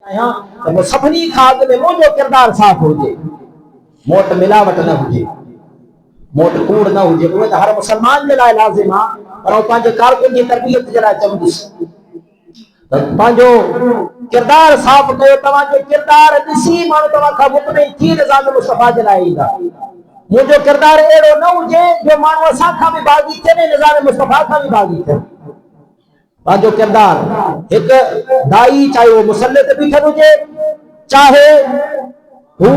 तो सभिनी खां अॻु में मुंहिंजो किरदार साफ़ हुजे, मोट मिलावट न हुजे, मोट कूड़ न हुजे। उहे त हर मुसलमान जे लाइ लाज़िम आहे, पर उहो पंहिंजे कारकुन जी तरबियत जे लाइ चवंदुसि त पंहिंजो किरदार साफ़ कयो। तव्हांजो किरदार ॾिसी माण्हू तव्हां खां मुतमइन थी निज़ाम मुस्तफ़ा जे लाइ ईंदा। मुंहिंजो किरदार अहिड़ो न हुजे जो माण्हू असां खां बि बाग़ी थिए, निज़ाम मुस्तफ़ा खां बि बाग़ी थिए। पंहिंजो किरदार हिकु दाई, चाहे वो मुसल्ले ते बीठल हुजे, चाहे हू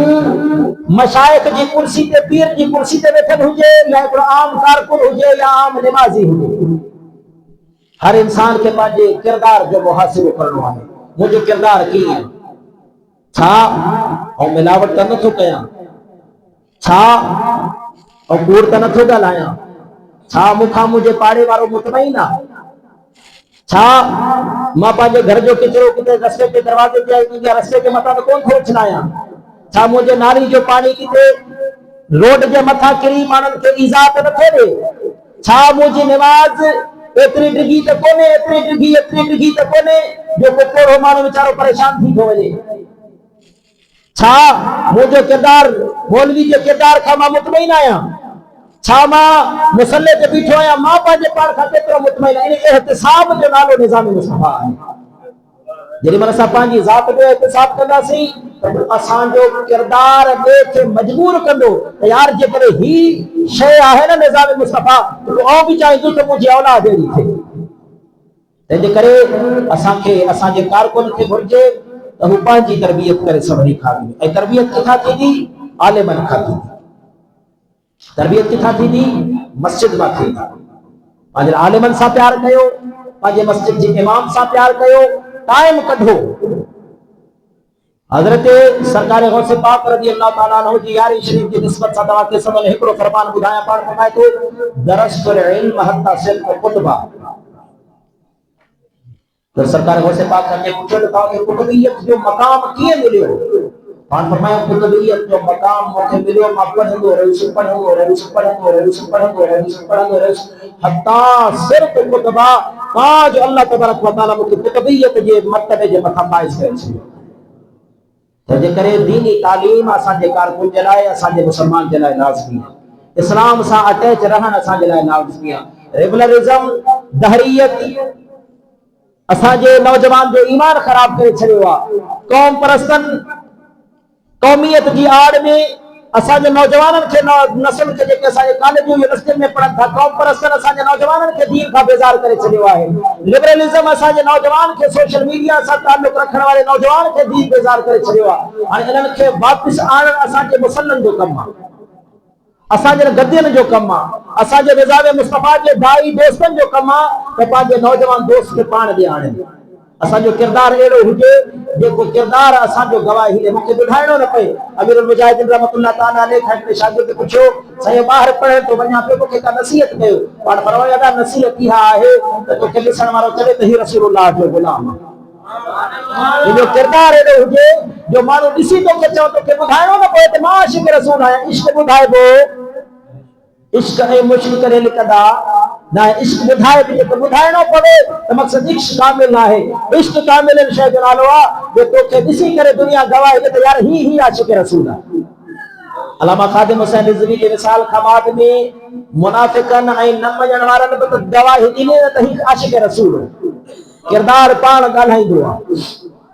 मशाइख जी कुर्सी ते, पीर जी कुर्सी ते वेठल हुजे, या हिकिड़ो आम कारकुन हुजे या आम निमाज़ी हुजे, हर इंसान के पंहिंजे किरदार जो मुहासिबो करणो आहे। मुंहिंजो किरदार कीअं आहे, छा ऐं मिलावट त नथो कयां, छा ऐं कूड़ त नथो ॻाल्हायां, छा मूंखां मुंहिंजे पाड़े वारो मुतमइन आहे, छा मां पंहिंजे घर जो किचिरो किथे रस्ते ते दरवाजे ते रस्ते जे मथां त कोन थो उछलायां, छा मुंहिंजे नाली जो पानी किथे रोड जे मथां किरी माण्हुनि खे ईज़ा त नथो ॾे, छा मुंहिंजी निमाज़ एतिरी डिघी त कोन्हे, एतिरी डिघी त कोन्हे जो को कोड़ो माण्हू वीचारो परेशान थी थो वञे, छा मुंहिंजो किरदार मौलवी जे किरदार खां मां मुतमइन आहियां, छा मां मुसल्ले ते बीठो आहियां, मां पंहिंजे पाण खां केतिरो मुतमइन आहियां। इन एहतिसाब जो नालो निज़ाम मुस्तफ़ा आहे। जेॾीमहिल असां पंहिंजी ज़ात जो एहतिसाब कंदासीं त असांजो किरदार ॿिए खे मजबूर कंदो त यार जेकॾहिं ही शइ आहे न निज़ाम मुस्तफ़ा, त आउं बि चाहींदुसि त मुंहिंजी औलाद अहिड़ी थिए। तंहिंजे करे असांखे असांजे कारकुन खे घुर्जे त हू पंहिंजी तरबियत करे सभिनी खां अॻु में, ऐं तरबियत किथां थींदी, आलिमनि खां थींदी। तरबियत किथां थींदी, मस्जिद मां थींदी। पंहिंजे आलिमनि सां प्यार कयो, पंहिंजे मस्जिद जे इमाम सां प्यार कयो, टाइम कढो। हज़रत सरकार गौसे पाक रज़ी अल्लाह ताला अन्हु जी यारी शरीफ जी निस्बत सां तव्हांखे सभु हिकिड़ो फरमान ॿुधायां। पाण फरमाए थो, दरस्तुल इल्म हत्ता सिल्क कुतबा। तो सरकार गौसे पाक ने पूछो त तव्हांखे कुतुबियत जो मक़ाम कीअं मिलियो? पाण फरमायो, कुतुबियत जो मक़ाम मूंखे मिलियो, मां पढ़ंदो रहियुसि, पढ़ंदो रहियुसि, पढ़ंदो रहियुसि, पढ़ंदो रहियुसि, पढ़ंदो रहियुसि, हत्ता सिल्क कुतबा, आज अल्लाह तबारक व तआला मूंखे कुतुबियत जे मर्तबे जे मथां फाइज़ करे छॾियो। तंहिंजे करे दीनी तालीम असांजे कारकुन जे लाइ, असांजे मुसलमान जे लाइ लाज़मी आहे। इस्लाम सां अटैच रहण असांजे लाइ लाज़मी आहे। रेगुलरिज्म, दहरियत असांजे नौजवान जो ईमान ख़राब करे छॾियो आहे। क़ौम परस्तनि क़ौमियत जी आड़ में असांजे नौजवाननि खे, नस्ल खे, जेके असांजे कॉलेजूं यूनिवर्सिटियुनि में पढ़नि था, क़ौम परस्तनि असांजे नौजवाननि खे दीन खां बेज़ार करे छॾियो आहे। लिबरलिज्म असांजे नौजवान खे, सोशल मीडिया सां ताल्लुक़ रखण वारे नौजवान खे दीन बेज़ार करे छॾियो आहे। हाणे इन्हनि खे वापसि आणणु असांजे मुसलनि जो कमु आहे, असांजे गद्दियुनि जो कमु आहे, असांजे निज़ाम मुस्तफ़ा जे भाई दोस्तनि जो कमु आहे त पंहिंजे नौजवान दोस्त खे पाण ॾे आणनि। असांजो किरदार अहिड़ो हुजे जेको किरदार असांजो गवाही ॾे। मूंखे ॿुधाइणो न पए, अमीरुल मुजाहिदीन रहमतुल्लाह ताला अलैह खां हिकिड़े शागिर्द पुछियो, साईं ॿाहिरि पढ़ण थो वञा पियो, मूंखे का नसीहत कयो। पाण फरमायो, अदा नसीहत इहा आहे त तोखे ॾिसण वारो चवे त ही रसूलुल्लाह जो गुलाम आहे। तुंहिंजो किरदार अहिड़ो हुजे जो माण्हू ॾिसी तोखे चओ, तोखे ॿुधाइणो न पए त मां आशिक़ रसूल आहियां। इश्क ॿुधाइबो, इश्क ऐं मुश्क करे लिकंदा न, इश्क ॿुधाए बि जेको ॿुधाइणो पवे त मक़सद इश्क कामिल आहे। इश्क कामिल शइ जो नालो आहे जो तोखे ॾिसी करे दुनिया गवाही ॾे त यार ही आशिक़ रसूल आहे। अलामा खादिम हुसैन रिज़वी जे विसाल खां बाद में मुनाफ़िक़नि ऐं न मञण वारनि बि गवाही ॾिनी त ही आशिक़ रसूल। किरदार पाण ॻाल्हाईंदो आहे।